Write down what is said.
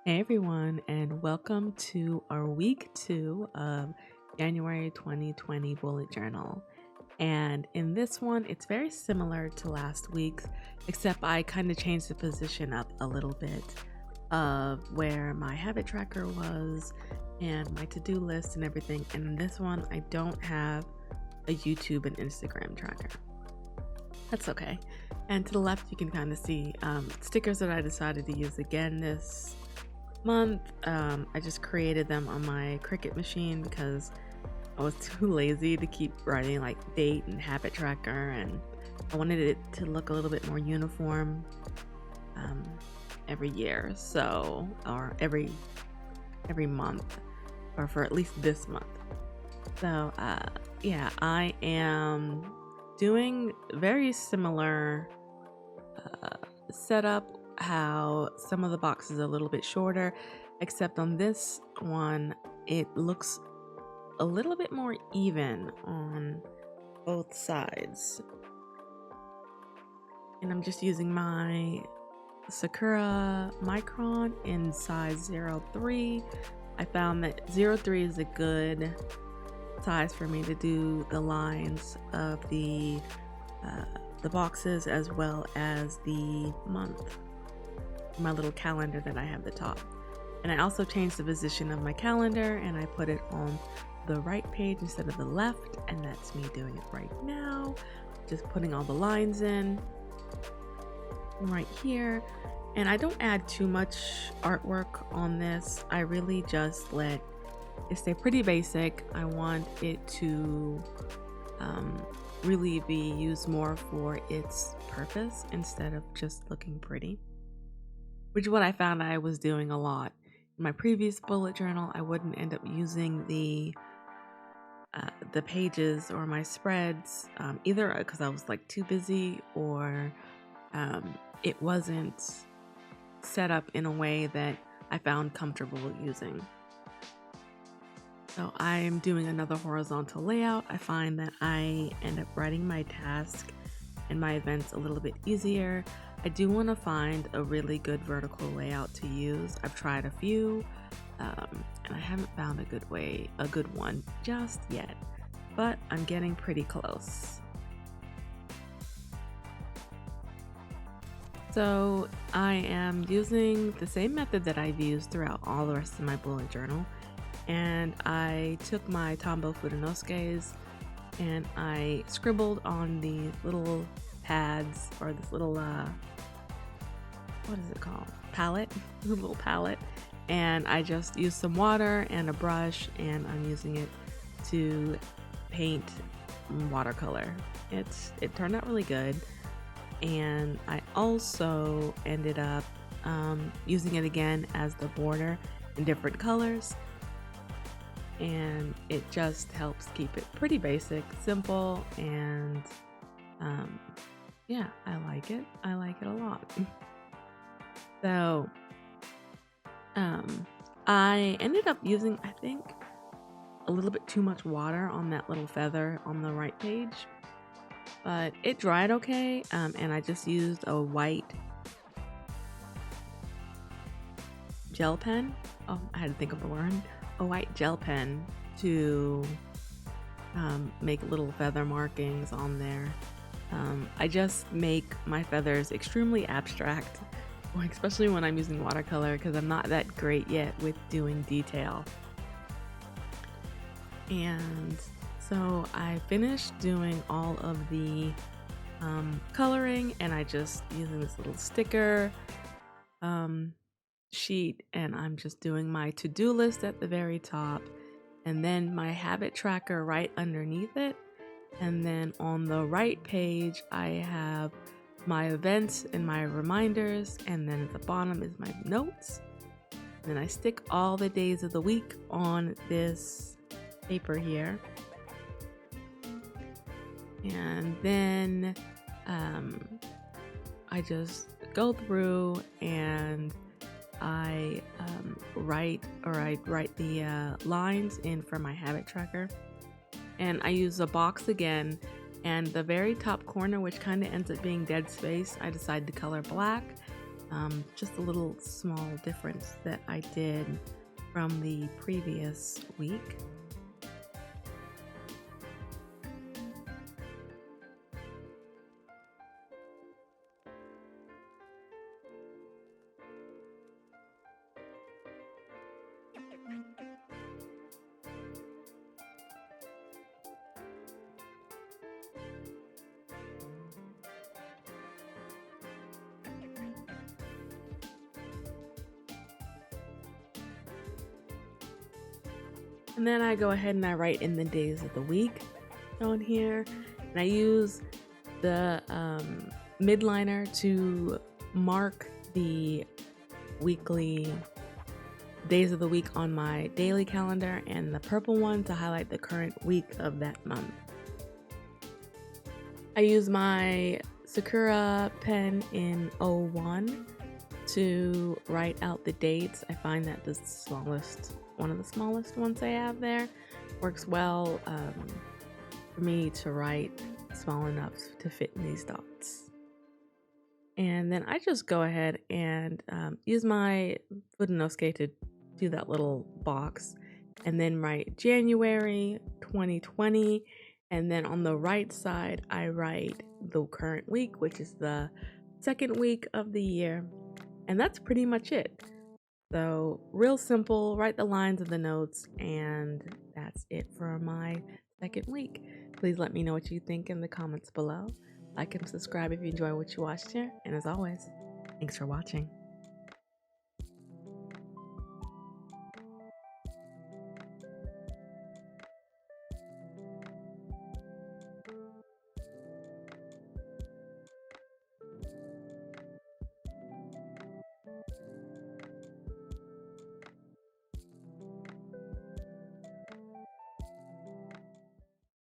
Hey everyone, and welcome to our week 2 of January 2020 bullet journal. And in this one, it's very similar to last week's, except I kind of changed the position up a little bit of where my habit tracker was and my to-do list and everything. And in this one, I don't have a YouTube and Instagram tracker. That's okay. And to the left, you can kind of see stickers that I decided to use again this month. I just created them on my Cricut machine because I was too lazy to keep writing like date and habit tracker, and I wanted it to look a little bit more uniform every year, or every month, or for at least this month. So yeah, I am doing very similar setup, how some of the boxes are a little bit shorter, except on this one it looks a little bit more even on both sides. And I'm just using my Sakura Micron in size 03. I found that 03 is a good size for me to do the lines of the boxes as well as the month, my little calendar that I have at the top. And I also changed the position of my calendar and I put it on the right page instead of the left, and that's me doing it right now, just putting all the lines in right here. And I don't add too much artwork on this. I really just let it stay pretty basic. I want it to really be used more for its purpose instead of just looking pretty, which is what I found I was doing a lot. In my previous bullet journal, I wouldn't end up using the pages or my spreads, either because I was like too busy, or it wasn't set up in a way that I found comfortable using. So I'm doing another horizontal layout. I find that I end up writing my task and my events a little bit easier. I do want to find a really good vertical layout to use. I've tried a few, and I haven't found a good one just yet, but I'm getting pretty close. So I am using the same method that I've used throughout all the rest of my bullet journal, and I took my Tombow Fudenosuke's and I scribbled on these little pads, or this little what is it called? Palette, a little palette. And I just used some water and a brush, and I'm using it to paint watercolor. It turned out really good. And I also ended up using it again as the border in different colors. And it just helps keep it pretty basic, simple, and yeah, I like it. I like it a lot. So I ended up using, I think, a little bit too much water on that little feather on the right page, but it dried okay. And I just used a white gel pen. Oh, I had to think of the word. A white gel pen to make little feather markings on there. I just make my feathers extremely abstract, especially when I'm using watercolor, because I'm not that great yet with doing detail. And so I finished doing all of the coloring, and I just using this little sticker sheet, and I'm just doing my to-do list at the very top, and then my habit tracker right underneath it. And then on the right page, I have my events and my reminders, and then at the bottom is my notes. And then I stick all the days of the week on this paper here. And then I just go through and I write the lines in for my habit tracker. And I use a box again, and the very top corner, which kind of ends up being dead space, I decided to color black. Just a little small difference that I did from the previous week. And then I go ahead and I write in the days of the week on here. And I use the midliner to mark the weekly days of the week on my daily calendar, and the purple one to highlight the current week of that month. I use my Sakura pen in 01 to write out the dates. I find that one of the smallest ones I have there works well for me to write small enough to fit in these dots. And then I just go ahead and use my Fudenosuke to do that little box, and then write January 2020, and then on the right side I write the current week, which is the second week of the year. And that's pretty much it. So real simple, write the lines of the notes, and that's it for my second week. Please let me know what you think in the comments below. Like and subscribe if you enjoy what you watched here. And as always, thanks for watching.